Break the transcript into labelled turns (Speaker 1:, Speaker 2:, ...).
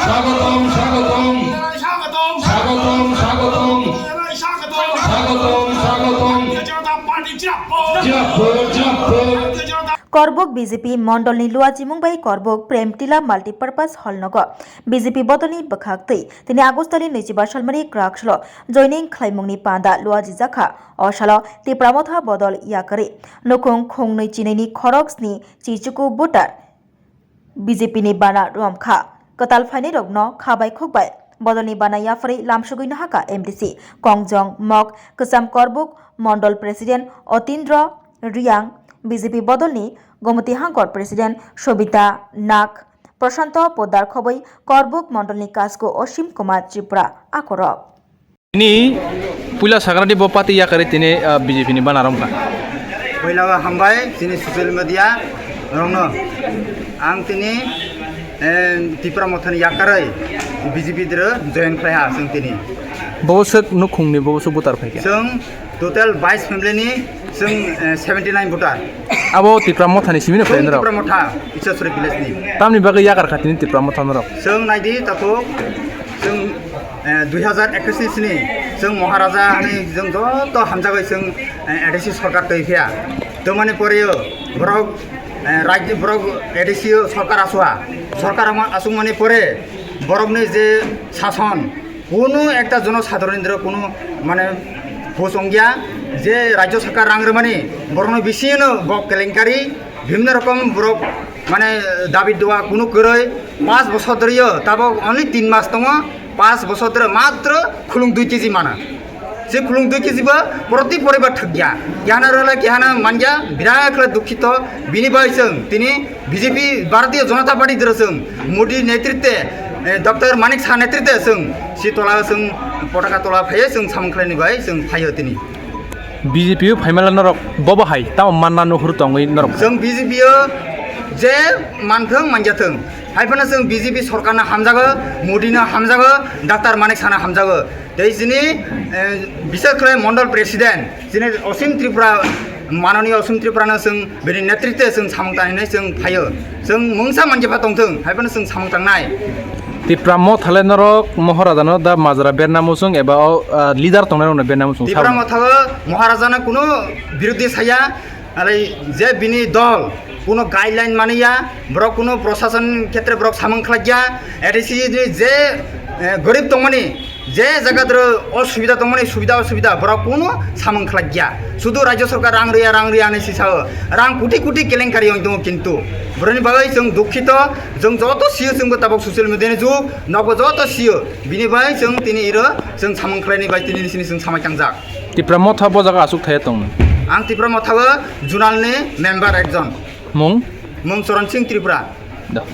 Speaker 1: স্বাগতম স্বাগতম স্বাগতম স্বাগতম স্বাগতম স্বাগতম
Speaker 2: Korbok BJP Mondol ni Lua Jimung bai Korbok Prem Tila Multipurpose Hall Nogo BJP Botoni Bakhakti Tini Agustali Nichiba Shalmari Krakshlo Joining Klaimung ni Panda Lua Jizakha Oshalo Ti Pramotha Bodol Yakari Nukung Khung ni Chineni Khoroks ni Chichuku Butar BJP ni Bana Romkha Katal Fani Rogno Khabai Khukbai Bodoni Bana Yafari Lamshugui Nahaka MDC Kongjong Mok Kusam Korbok Mondol President Otindra Riang BJP Bodolni Gomoti Hangkor President Shobita Nak Prashanto Podar Khoboi Korbok Mondolni Kasko Oshim Kumar Tripura Akorok
Speaker 3: Ini pula sagradi bopati ya kari tini BJP ni banarom ka.
Speaker 4: Pula hambai tini social media rongno ang tini tipra mothon ya karai BJP dero join khlaya sung tini.
Speaker 3: Bawset nukhung ni bawsu butar phai.
Speaker 4: Sung total 22 family ni sung 79 voter.
Speaker 3: Abo tipra mothani simina phai nro.
Speaker 4: Tipra motha Ishasuri village ni.
Speaker 3: Tamni bagai ya kar khatini tipra mothon nro.
Speaker 4: Sung naidi tako sung 2021 ni sung Maharaja ni sung to hamjagai sung ADC sarkar toifia. To mane poreyo borok রাজ্য বরক এডিসিও সরকার আসুয়া সরকার আসুক মানে পরে বরকনি যে শাসন কোনো একটা জনসাধারণের কোনো মানে ভোসঙ্গিয়া যে রাজ্য সরকার রাংরে মানে বরকনি বেশিনো বক কেলেঙ্কারি বিভিন্ন রকম বরক মানে দাবি দেওয়া কোনো করে 5 বছর ধরেও তাবো অনলি 3 মাস দङ 5 বছর ধরে মাত্র খুলুং 2 কেজি মানা যে খুলুং 2 কেজি বা প্রতি পরিবার ঠগিয়া জ্ঞানা রলা জ্ঞানা মানজা বিরাট দুঃখিত বিনিময় जों তিনি বিজেপি ভারতীয় জনতা পার্টি ধরছেন মোদি নেতৃত্বে ডক্টর মানিক সাহা নেতৃত্বে जों সিতলা जों পতাকা তোলা ফায়ে जों সামখ্লানি বাই जों ফাयो তিনি
Speaker 3: BJP ফাইমালা নরক ববা হাই তাও মাননা নহর তংই নরক
Speaker 4: जों BJP যে মানथों मानजाथों हायफाना जों BJP सरकारना हामजागो मोदीना हामजागो डॉक्टर मानिक साहना हामजागो दैजिनि बिसोरखौ मण्डल प्रेसिडेंट जिनि असीम त्रिपुरा माननीय असीम त्रिपुरानो जों बेनि नेतृत्वे जों सामंतानानै जों फायो जों मोंसा मानजिफा दंथों हायफाना जों सामंतांनाय
Speaker 3: tipra mothale norok महाराजानो दा माजरा बेरनामुसुं एबा लिडार तंनायनो बेरनामुसुं
Speaker 4: tipra mothago महाराजानो कुनो बिरोधी साया आरो जे बिनि दल কোনো গাইডলাইন মানিয়া ব্রক কোনো প্রশাসন ক্ষেত্রে ব্রক সামংখ্লাগিয়া এডিসি যে গরিব দংমানি যে জায়গার অসুবিধা দংমানি সুবিধা অসুবিধা ব্রক কোনো সামংখ্লাগিয়া শুধু রাজ্য সরকার রাং রিয়া আনি সিসাও রাং কোটি কোটি কেলেঙ্কারি দङ কিন্তু ব্রনি বাগै जों দুঃখিত जों যত সিও जोंबो তাবক সশিয়েল মিডিয়াनि जुग नगो যত সিও बिनि बाय जों तिनि इरो जों सामंख्लायनि बाय तिनि सिनि जों सामायखांजाक
Speaker 3: tipra motha bojaga asuk thaya tong
Speaker 4: आं tipra mothago जुनालनि मेम्बार एकजन
Speaker 3: mung
Speaker 4: Mung Soron Singh Tripura.
Speaker 3: dah